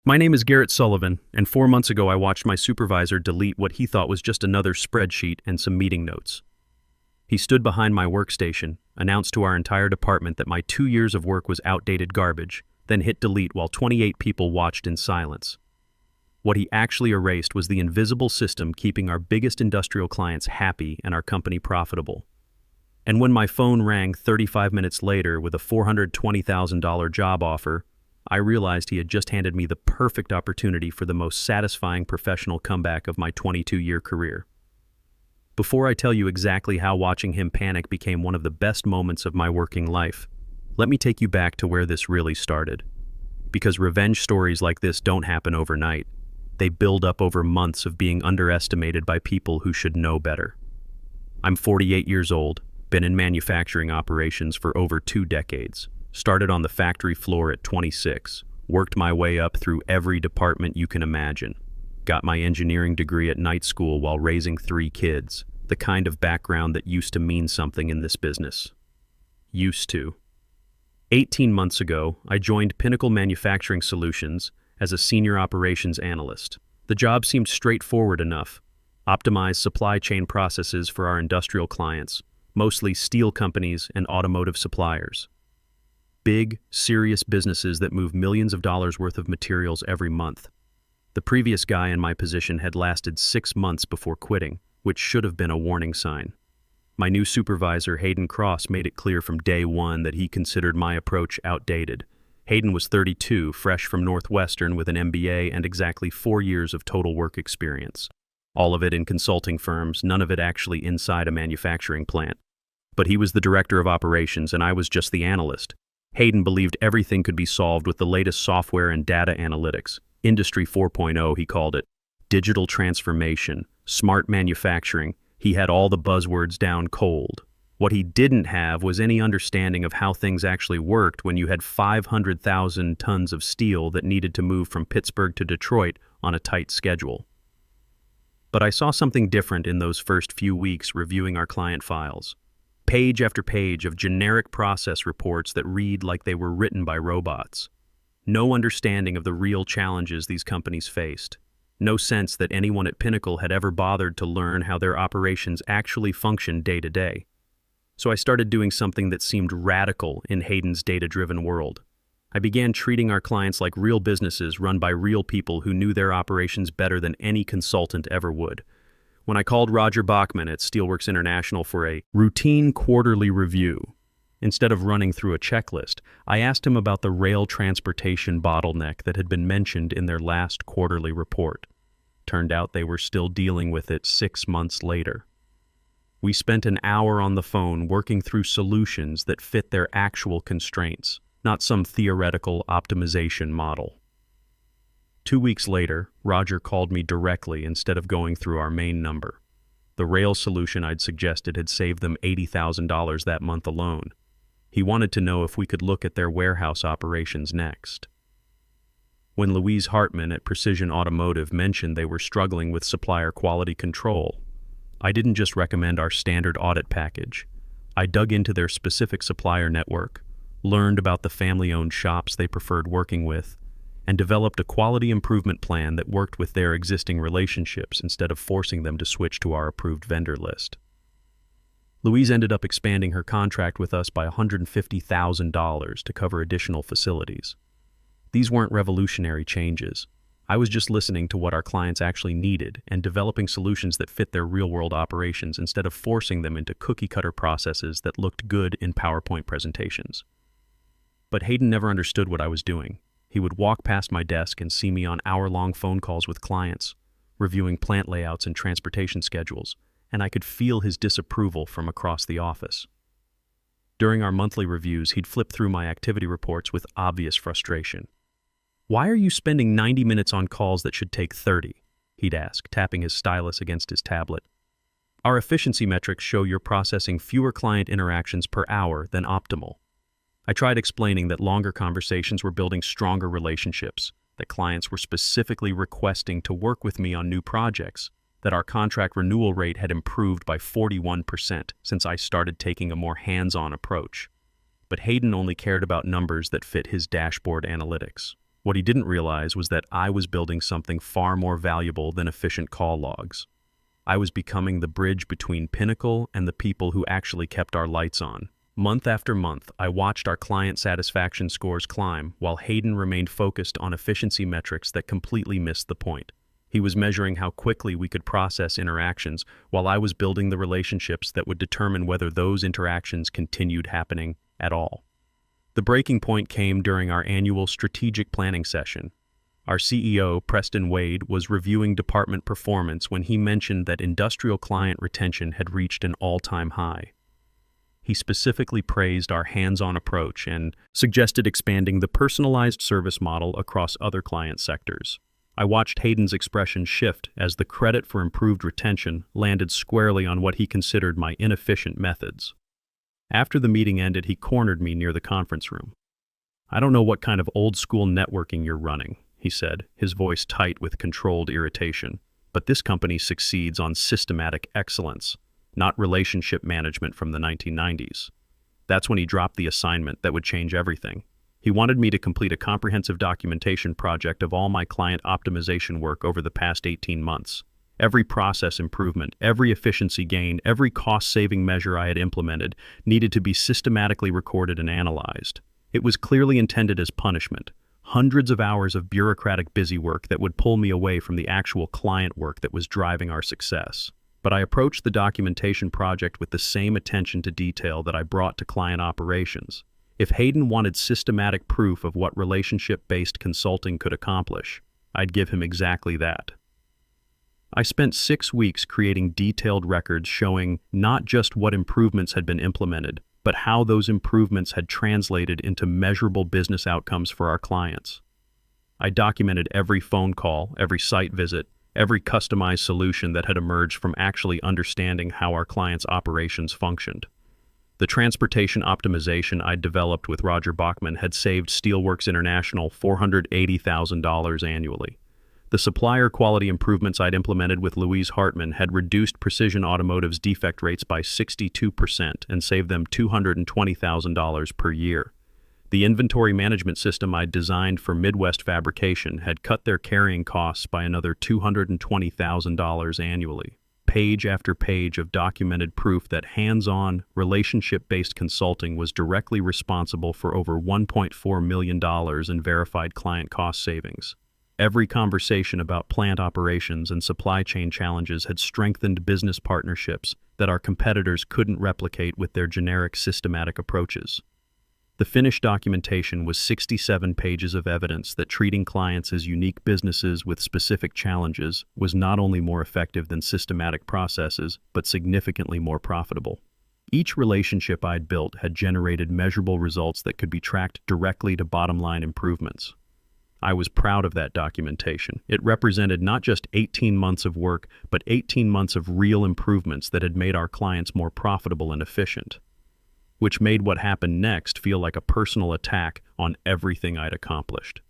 My name is Garrett Sullivan, and 4 months ago I watched my supervisor delete what he thought was just another spreadsheet and some meeting notes. He stood behind my workstation, announced to our entire department that my 2 years of work was outdated garbage, then hit delete while 28 people watched in silence. What he actually erased was the invisible system keeping our biggest industrial clients happy and our company profitable. And when my phone rang 35 minutes later with a $420,000 job offer, I realized he had just handed me the perfect opportunity for the most satisfying professional comeback of my 22-year career. Before I tell you exactly how watching him panic became one of the best moments of my working life, let me take you back to where this really started. Because revenge stories like this don't happen overnight. They build up over months of being underestimated by people who should know better. I'm 48 years old, been in manufacturing operations for over 2 decades. Started on the factory floor at 26, worked my way up through every department you can imagine. Got my engineering degree at night school while raising 3 kids, the kind of background that used to mean something in this business. Used to. 18 months ago, I joined Pinnacle Manufacturing Solutions as a senior operations analyst. The job seemed straightforward enough. Optimize supply chain processes for our industrial clients, mostly steel companies and automotive suppliers. Big, serious businesses that move millions of dollars worth of materials every month. The previous guy in my position had lasted 6 months before quitting, which should have been a warning sign. My new supervisor, Hayden Cross, made it clear from day one that he considered my approach outdated. Hayden was 32, fresh from Northwestern with an MBA and exactly 4 years of total work experience. All of it in consulting firms, none of it actually inside a manufacturing plant. But he was the director of operations and I was just the analyst. Hayden believed everything could be solved with the latest software and data analytics. Industry 4.0, he called it. Digital transformation, smart manufacturing. He had all the buzzwords down cold. What he didn't have was any understanding of how things actually worked when you had 500,000 tons of steel that needed to move from Pittsburgh to Detroit on a tight schedule. But I saw something different in those first few weeks reviewing our client files. Page after page of generic process reports that read like they were written by robots. No understanding of the real challenges these companies faced. No sense that anyone at Pinnacle had ever bothered to learn how their operations actually function day to day. So I started doing something that seemed radical in Hayden's data-driven world. I began treating our clients like real businesses run by real people who knew their operations better than any consultant ever would. When I called Roger Bachman at Steelworks International for a routine quarterly review, instead of running through a checklist, I asked him about the rail transportation bottleneck that had been mentioned in their last quarterly report. Turned out they were still dealing with it 6 months later. We spent an hour on the phone working through solutions that fit their actual constraints, not some theoretical optimization model. 2 weeks later, Roger called me directly instead of going through our main number. The rail solution I'd suggested had saved them $80,000 that month alone. He wanted to know if we could look at their warehouse operations next. When Louise Hartman at Precision Automotive mentioned they were struggling with supplier quality control, I didn't just recommend our standard audit package. I dug into their specific supplier network, learned about the family-owned shops they preferred working with, and developed a quality improvement plan that worked with their existing relationships instead of forcing them to switch to our approved vendor list. Louise ended up expanding her contract with us by $150,000 to cover additional facilities. These weren't revolutionary changes. I was just listening to what our clients actually needed and developing solutions that fit their real-world operations instead of forcing them into cookie-cutter processes that looked good in PowerPoint presentations. But Hayden never understood what I was doing. He would walk past my desk and see me on hour-long phone calls with clients, reviewing plant layouts and transportation schedules, and I could feel his disapproval from across the office. During our monthly reviews, he'd flip through my activity reports with obvious frustration. "Why are you spending 90 minutes on calls that should take 30?" he'd ask, tapping his stylus against his tablet. "Our efficiency metrics show you're processing fewer client interactions per hour than optimal." I tried explaining that longer conversations were building stronger relationships, that clients were specifically requesting to work with me on new projects, that our contract renewal rate had improved by 41% since I started taking a more hands-on approach. But Hayden only cared about numbers that fit his dashboard analytics. What he didn't realize was that I was building something far more valuable than efficient call logs. I was becoming the bridge between Pinnacle and the people who actually kept our lights on. Month after month, I watched our client satisfaction scores climb, while Hayden remained focused on efficiency metrics that completely missed the point. He was measuring how quickly we could process interactions, while I was building the relationships that would determine whether those interactions continued happening at all. The breaking point came during our annual strategic planning session. Our CEO, Preston Wade, was reviewing department performance when he mentioned that industrial client retention had reached an all-time high. He specifically praised our hands-on approach and suggested expanding the personalized service model across other client sectors. I watched Hayden's expression shift as the credit for improved retention landed squarely on what he considered my inefficient methods. After the meeting ended, he cornered me near the conference room. "I don't know what kind of old-school networking you're running," he said, his voice tight with controlled irritation, "but this company succeeds on systematic excellence, not relationship management from the 1990s. That's when he dropped the assignment that would change everything. He wanted me to complete a comprehensive documentation project of all my client optimization work over the past 18 months. Every process improvement, every efficiency gain, every cost-saving measure I had implemented needed to be systematically recorded and analyzed. It was clearly intended as punishment, hundreds of hours of bureaucratic busywork that would pull me away from the actual client work that was driving our success. But I approached the documentation project with the same attention to detail that I brought to client operations. If Hayden wanted systematic proof of what relationship-based consulting could accomplish, I'd give him exactly that. I spent 6 weeks creating detailed records showing not just what improvements had been implemented, but how those improvements had translated into measurable business outcomes for our clients. I documented every phone call, every site visit, every customized solution that had emerged from actually understanding how our clients' operations functioned. The transportation optimization I'd developed with Roger Bachman had saved Steelworks International $480,000 annually. The supplier quality improvements I'd implemented with Louise Hartman had reduced Precision Automotive's defect rates by 62% and saved them $220,000 per year. The inventory management system I'd designed for Midwest Fabrication had cut their carrying costs by another $220,000 annually. Page after page of documented proof that hands-on, relationship-based consulting was directly responsible for over $1.4 million in verified client cost savings. Every conversation about plant operations and supply chain challenges had strengthened business partnerships that our competitors couldn't replicate with their generic systematic approaches. The finished documentation was 67 pages of evidence that treating clients as unique businesses with specific challenges was not only more effective than systematic processes, but significantly more profitable. Each relationship I'd built had generated measurable results that could be tracked directly to bottom-line improvements. I was proud of that documentation. It represented not just 18 months of work, but 18 months of real improvements that had made our clients more profitable and efficient, which made what happened next feel like a personal attack on everything I'd accomplished.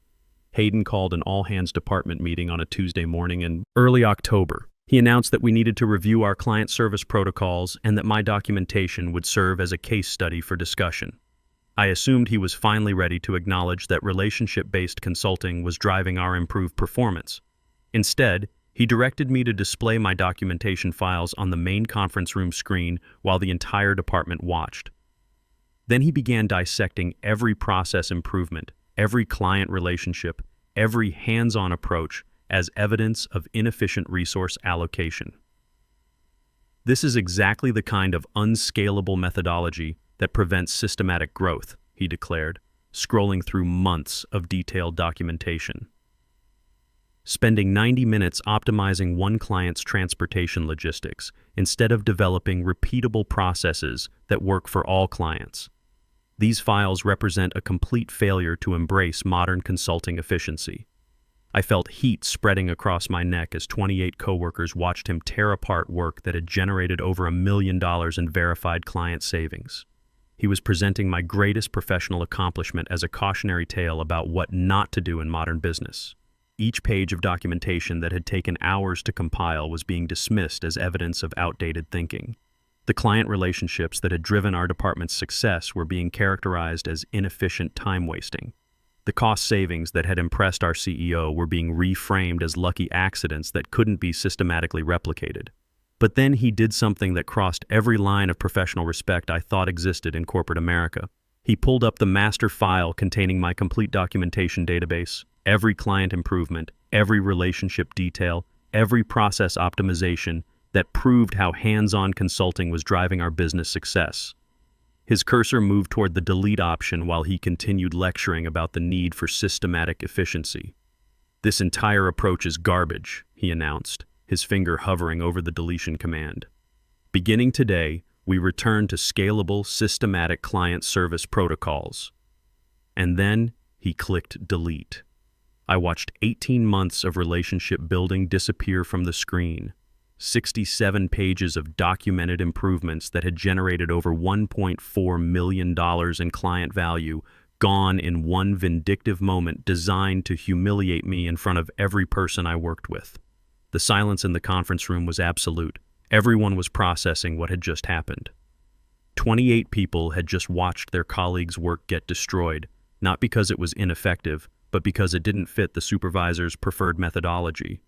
Hayden called an all-hands department meeting on a Tuesday morning in early October. He announced that we needed to review our client service protocols and that my documentation would serve as a case study for discussion. I assumed he was finally ready to acknowledge that relationship-based consulting was driving our improved performance. Instead, he directed me to display my documentation files on the main conference room screen while the entire department watched. Then he began dissecting every process improvement, every client relationship, every hands-on approach as evidence of inefficient resource allocation. "This is exactly the kind of unscalable methodology that prevents systematic growth," he declared, scrolling through months of detailed documentation. Spending 90 minutes optimizing one client's transportation logistics instead of developing repeatable processes that work for all clients. These files represent a complete failure to embrace modern consulting efficiency. I felt heat spreading across my neck as 28 coworkers watched him tear apart work that had generated over $1 million in verified client savings. He was presenting my greatest professional accomplishment as a cautionary tale about what not to do in modern business. Each page of documentation that had taken hours to compile was being dismissed as evidence of outdated thinking. The client relationships that had driven our department's success were being characterized as inefficient time wasting. The cost savings that had impressed our CEO were being reframed as lucky accidents that couldn't be systematically replicated. But then he did something that crossed every line of professional respect I thought existed in corporate America. He pulled up the master file containing my complete documentation database, every client improvement, every relationship detail, every process optimization that proved how hands-on consulting was driving our business success. His cursor moved toward the delete option while he continued lecturing about the need for systematic efficiency. "This entire approach is garbage," he announced, his finger hovering over the deletion command. "Beginning today, we return to scalable, systematic client service protocols." And then he clicked delete. I watched 18 months of relationship building disappear from the screen. 67 pages of documented improvements that had generated over $1.4 million in client value, gone in one vindictive moment designed to humiliate me in front of every person I worked with. The silence in the conference room was absolute. Everyone was processing what had just happened. 28 people had just watched their colleagues' work get destroyed, not because it was ineffective, but because it didn't fit the supervisor's preferred methodology.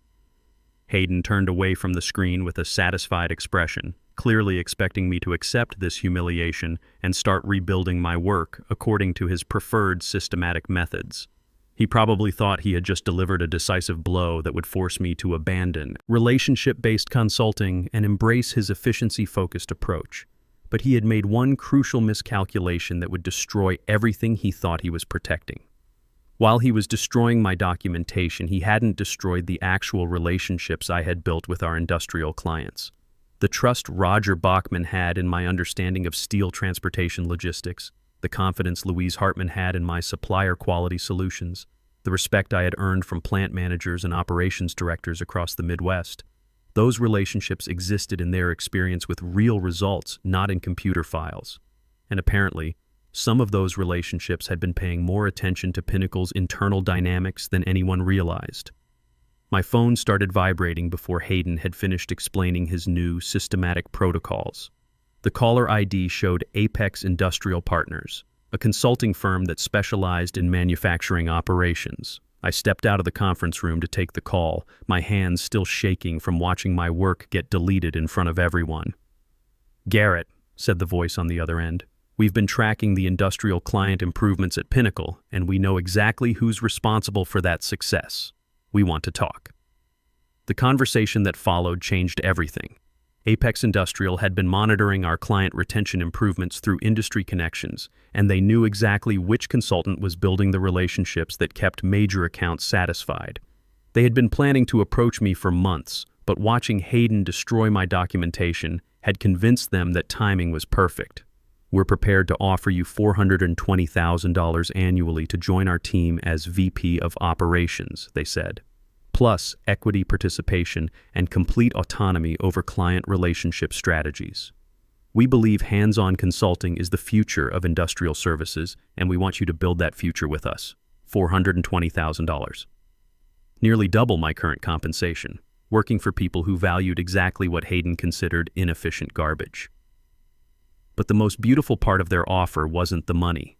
Hayden turned away from the screen with a satisfied expression, clearly expecting me to accept this humiliation and start rebuilding my work according to his preferred systematic methods. He probably thought he had just delivered a decisive blow that would force me to abandon relationship-based consulting and embrace his efficiency-focused approach. But he had made one crucial miscalculation that would destroy everything he thought he was protecting. While he was destroying my documentation, he hadn't destroyed the actual relationships I had built with our industrial clients. The trust Roger Bachman had in my understanding of steel transportation logistics, the confidence Louise Hartman had in my supplier quality solutions, the respect I had earned from plant managers and operations directors across the Midwest. Those relationships existed in their experience with real results, not in computer files. And apparently, some of those relationships had been paying more attention to Pinnacle's internal dynamics than anyone realized. My phone started vibrating before Hayden had finished explaining his new systematic protocols. The caller ID showed Apex Industrial Partners, a consulting firm that specialized in manufacturing operations. I stepped out of the conference room to take the call, my hands still shaking from watching my work get deleted in front of everyone. "Garrett," said the voice on the other end, "we've been tracking the industrial client improvements at Pinnacle, and we know exactly who's responsible for that success. We want to talk." The conversation that followed changed everything. Apex Industrial had been monitoring our client retention improvements through industry connections, and they knew exactly which consultant was building the relationships that kept major accounts satisfied. They had been planning to approach me for months, but watching Hayden destroy my documentation had convinced them that timing was perfect. "We're prepared to offer you $420,000 annually to join our team as VP of Operations," they said, "plus equity participation and complete autonomy over client relationship strategies. We believe hands-on consulting is the future of industrial services, and we want you to build that future with us. $420,000. Nearly double my current compensation, working for people who valued exactly what Hayden considered inefficient garbage. But the most beautiful part of their offer wasn't the money.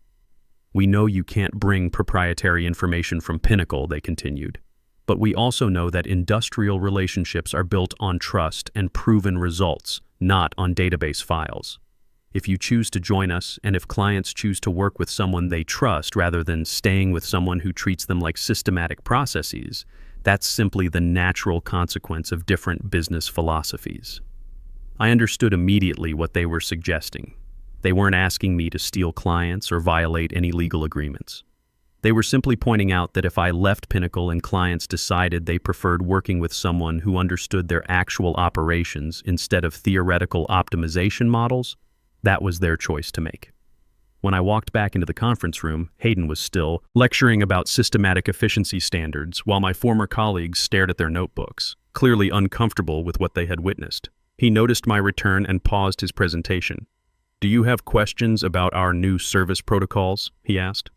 "We know you can't bring proprietary information from Pinnacle," they continued, "but we also know that industrial relationships are built on trust and proven results, not on database files. If you choose to join us, and if clients choose to work with someone they trust rather than staying with someone who treats them like systematic processes, that's simply the natural consequence of different business philosophies." I understood immediately what they were suggesting. They weren't asking me to steal clients or violate any legal agreements. They were simply pointing out that if I left Pinnacle and clients decided they preferred working with someone who understood their actual operations instead of theoretical optimization models, that was their choice to make. When I walked back into the conference room, Hayden was still lecturing about systematic efficiency standards while my former colleagues stared at their notebooks, clearly uncomfortable with what they had witnessed. He noticed my return and paused his presentation. "Do you have questions about our new service protocols?" he asked.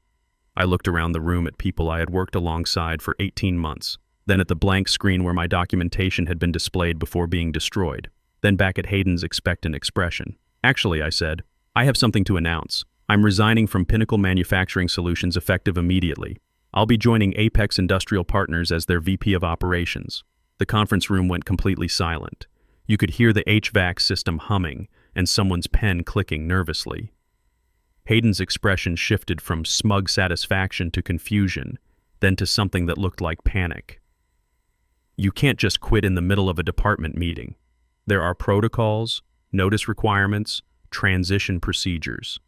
I looked around the room at people I had worked alongside for 18 months, then at the blank screen where my documentation had been displayed before being destroyed, then back at Hayden's expectant expression. "Actually," I said, "I have something to announce. I'm resigning from Pinnacle Manufacturing Solutions effective immediately. I'll be joining Apex Industrial Partners as their VP of Operations. The conference room went completely silent. You could hear the HVAC system humming and someone's pen clicking nervously. Hayden's expression shifted from smug satisfaction to confusion, then to something that looked like panic. You can't just quit in the middle of a department meeting. There are protocols, notice requirements, transition procedures.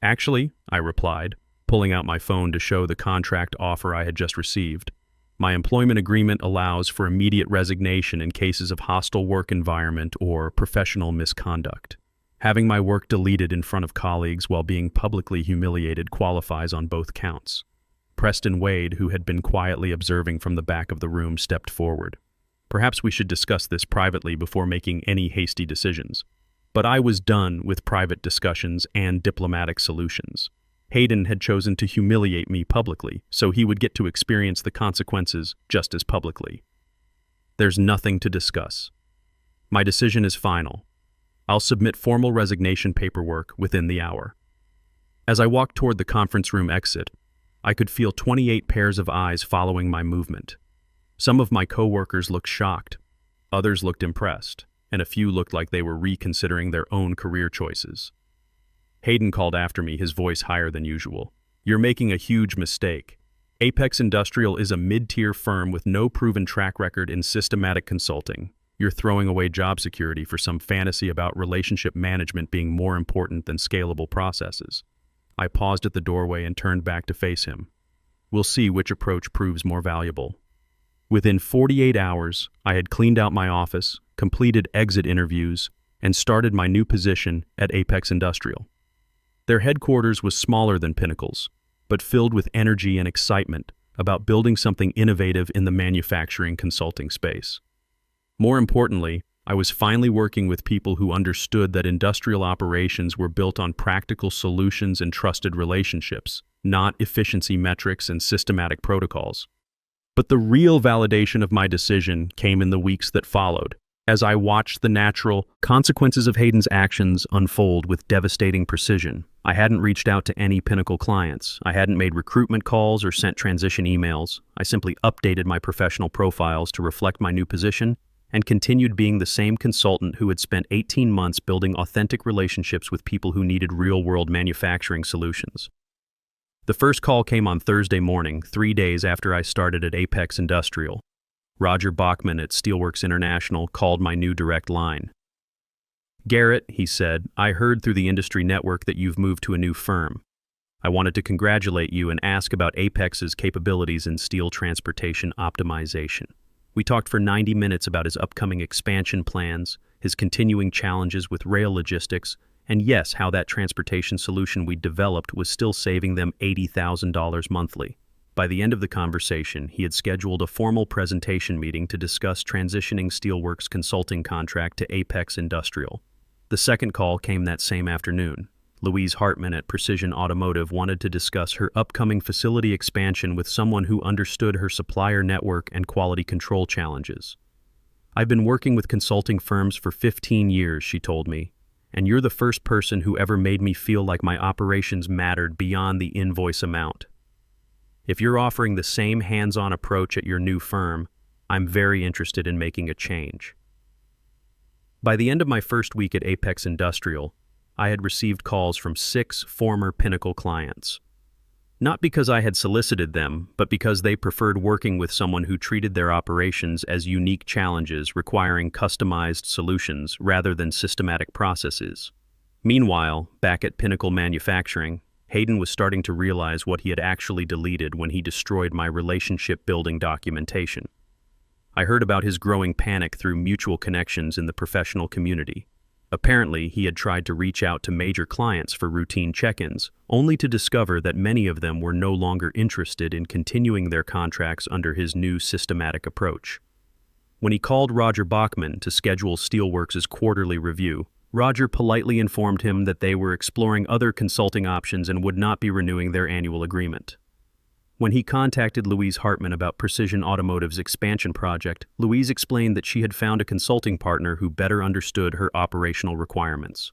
Actually, I replied, pulling out my phone to show the contract offer I had just received. My employment agreement allows for immediate resignation in cases of hostile work environment or professional misconduct. Having my work deleted in front of colleagues while being publicly humiliated qualifies on both counts. Preston Wade, who had been quietly observing from the back of the room, stepped forward. Perhaps we should discuss this privately before making any hasty decisions. But I was done with private discussions and diplomatic solutions. Hayden had chosen to humiliate me publicly, so he would get to experience the consequences just as publicly. There's nothing to discuss. My decision is final. I'll submit formal resignation paperwork within the hour. As I walked toward the conference room exit, I could feel 28 pairs of eyes following my movement. Some of my coworkers looked shocked, others looked impressed, and a few looked like they were reconsidering their own career choices. Hayden called after me, his voice higher than usual. You're making a huge mistake. Apex Industrial is a mid-tier firm with no proven track record in systematic consulting. You're throwing away job security for some fantasy about relationship management being more important than scalable processes. I paused at the doorway and turned back to face him. We'll see which approach proves more valuable. Within 48 hours, I had cleaned out my office, completed exit interviews, and started my new position at Apex Industrial. Their headquarters was smaller than Pinnacle's, but filled with energy and excitement about building something innovative in the manufacturing consulting space. More importantly, I was finally working with people who understood that industrial operations were built on practical solutions and trusted relationships, not efficiency metrics and systematic protocols. But the real validation of my decision came in the weeks that followed, as I watched the natural consequences of Hayden's actions unfold with devastating precision. I hadn't reached out to any Pinnacle clients. I hadn't made recruitment calls or sent transition emails. I simply updated my professional profiles to reflect my new position and continued being the same consultant who had spent 18 months building authentic relationships with people who needed real-world manufacturing solutions. The first call came on Thursday morning, 3 days after I started at Apex Industrial. Roger Bachman at Steelworks International called my new direct line. Garrett, he said, I heard through the industry network that you've moved to a new firm. I wanted to congratulate you and ask about Apex's capabilities in steel transportation optimization. We talked for 90 minutes about his upcoming expansion plans, his continuing challenges with rail logistics, and yes, how that transportation solution we developed was still saving them $80,000 monthly. By the end of the conversation, he had scheduled a formal presentation meeting to discuss transitioning Steelworks' consulting contract to Apex Industrial. The second call came that same afternoon. Louise Hartman at Precision Automotive wanted to discuss her upcoming facility expansion with someone who understood her supplier network and quality control challenges. I've been working with consulting firms for 15 years, she told me, and you're the first person who ever made me feel like my operations mattered beyond the invoice amount. If you're offering the same hands-on approach at your new firm, I'm very interested in making a change. By the end of my first week at Apex Industrial, I had received calls from 6 former Pinnacle clients. Not because I had solicited them, but because they preferred working with someone who treated their operations as unique challenges requiring customized solutions rather than systematic processes. Meanwhile, back at Pinnacle Manufacturing, Hayden was starting to realize what he had actually deleted when he destroyed my relationship-building documentation. I heard about his growing panic through mutual connections in the professional community. Apparently, he had tried to reach out to major clients for routine check-ins, only to discover that many of them were no longer interested in continuing their contracts under his new systematic approach. When he called Roger Bachman to schedule Steelworks' quarterly review, Roger politely informed him that they were exploring other consulting options and would not be renewing their annual agreement. When he contacted Louise Hartman about Precision Automotive's expansion project, Louise explained that she had found a consulting partner who better understood her operational requirements.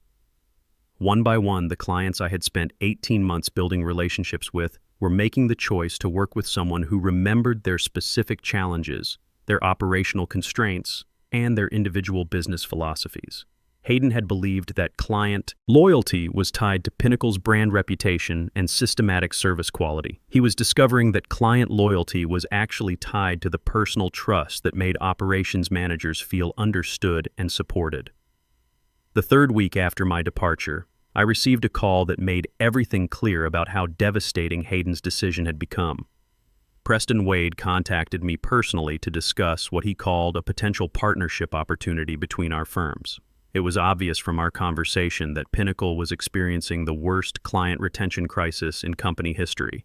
One by one, the clients I had spent 18 months building relationships with were making the choice to work with someone who remembered their specific challenges, their operational constraints, and their individual business philosophies. Hayden had believed that client loyalty was tied to Pinnacle's brand reputation and systematic service quality. He was discovering that client loyalty was actually tied to the personal trust that made operations managers feel understood and supported. The third week after my departure, I received a call that made everything clear about how devastating Hayden's decision had become. Preston Wade contacted me personally to discuss what he called a potential partnership opportunity between our firms. It was obvious from our conversation that Pinnacle was experiencing the worst client retention crisis in company history.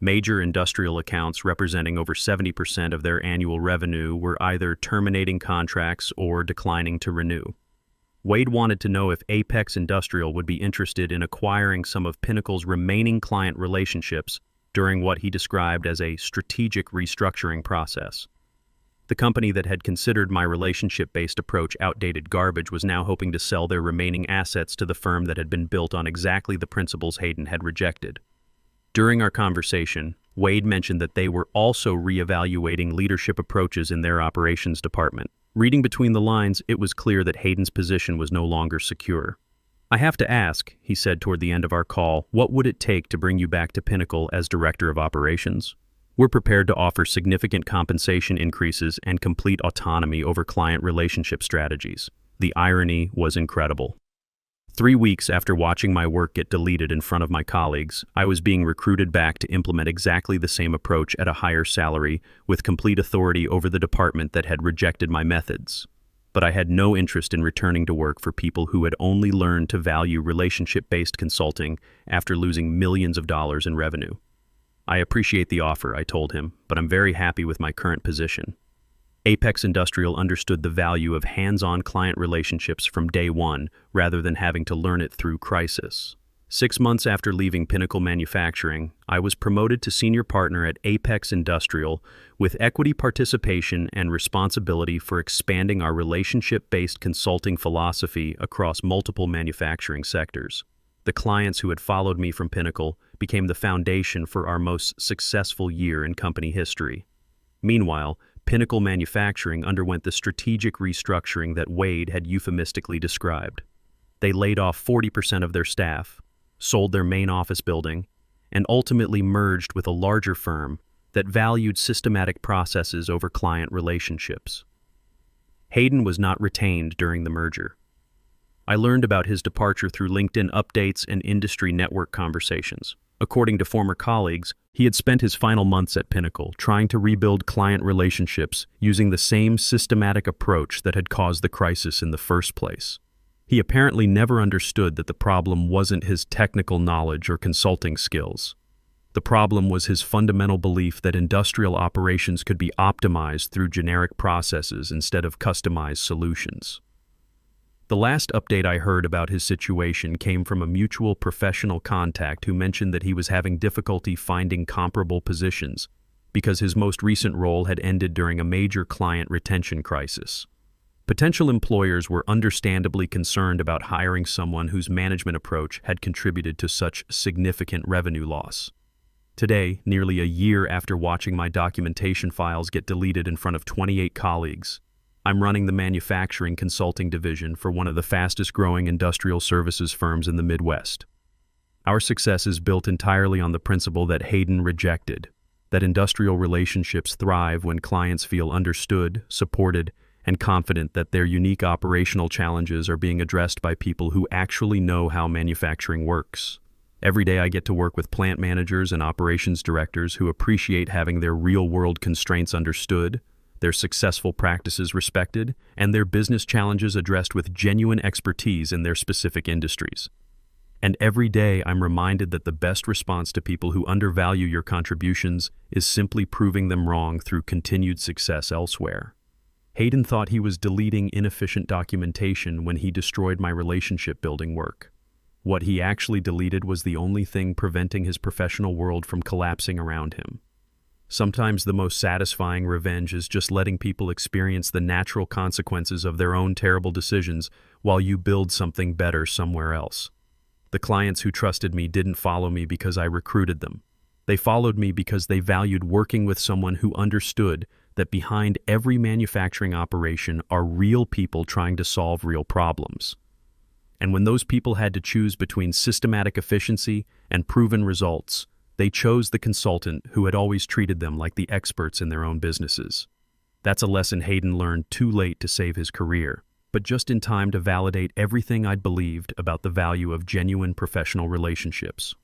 Major industrial accounts representing over 70% of their annual revenue were either terminating contracts or declining to renew. Wade wanted to know if Apex Industrial would be interested in acquiring some of Pinnacle's remaining client relationships during what he described as a strategic restructuring process. The company that had considered my relationship-based approach outdated garbage was now hoping to sell their remaining assets to the firm that had been built on exactly the principles Hayden had rejected. During our conversation, Wade mentioned that they were also reevaluating leadership approaches in their operations department. Reading between the lines, it was clear that Hayden's position was no longer secure. "I have to ask," he said toward the end of our call, "what would it take to bring you back to Pinnacle as Director of Operations? We're prepared to offer significant compensation increases and complete autonomy over client relationship strategies." The irony was incredible. 3 weeks after watching my work get deleted in front of my colleagues, I was being recruited back to implement exactly the same approach at a higher salary with complete authority over the department that had rejected my methods. But I had no interest in returning to work for people who had only learned to value relationship-based consulting after losing millions of dollars in revenue. "I appreciate the offer," I told him, "but I'm very happy with my current position." Apex Industrial understood the value of hands-on client relationships from day one, rather than having to learn it through crisis. 6 months after leaving Pinnacle Manufacturing, I was promoted to senior partner at Apex Industrial with equity participation and responsibility for expanding our relationship-based consulting philosophy across multiple manufacturing sectors. The clients who had followed me from Pinnacle became the foundation for our most successful year in company history. Meanwhile, Pinnacle Manufacturing underwent the strategic restructuring that Wade had euphemistically described. They laid off 40% of their staff, sold their main office building, and ultimately merged with a larger firm that valued systematic processes over client relationships. Hayden was not retained during the merger. I learned about his departure through LinkedIn updates and industry network conversations. According to former colleagues, he had spent his final months at Pinnacle trying to rebuild client relationships using the same systematic approach that had caused the crisis in the first place. He apparently never understood that the problem wasn't his technical knowledge or consulting skills. The problem was his fundamental belief that industrial operations could be optimized through generic processes instead of customized solutions. The last update I heard about his situation came from a mutual professional contact who mentioned that he was having difficulty finding comparable positions because his most recent role had ended during a major client retention crisis. Potential employers were understandably concerned about hiring someone whose management approach had contributed to such significant revenue loss. Today, nearly a year after watching my documentation files get deleted in front of 28 colleagues, I'm running the manufacturing consulting division for one of the fastest-growing industrial services firms in the Midwest. Our success is built entirely on the principle that Hayden rejected, that industrial relationships thrive when clients feel understood, supported, and confident that their unique operational challenges are being addressed by people who actually know how manufacturing works. Every day I get to work with plant managers and operations directors who appreciate having their real-world constraints understood, their successful practices respected, and their business challenges addressed with genuine expertise in their specific industries. And every day I'm reminded that the best response to people who undervalue your contributions is simply proving them wrong through continued success elsewhere. Hayden thought he was deleting inefficient documentation when he destroyed my relationship-building work. What he actually deleted was the only thing preventing his professional world from collapsing around him. Sometimes the most satisfying revenge is just letting people experience the natural consequences of their own terrible decisions while you build something better somewhere else. The clients who trusted me didn't follow me because I recruited them. They followed me because they valued working with someone who understood that behind every manufacturing operation are real people trying to solve real problems. And when those people had to choose between systematic efficiency and proven results, they chose the consultant who had always treated them like the experts in their own businesses. That's a lesson Hayden learned too late to save his career, but just in time to validate everything I'd believed about the value of genuine professional relationships.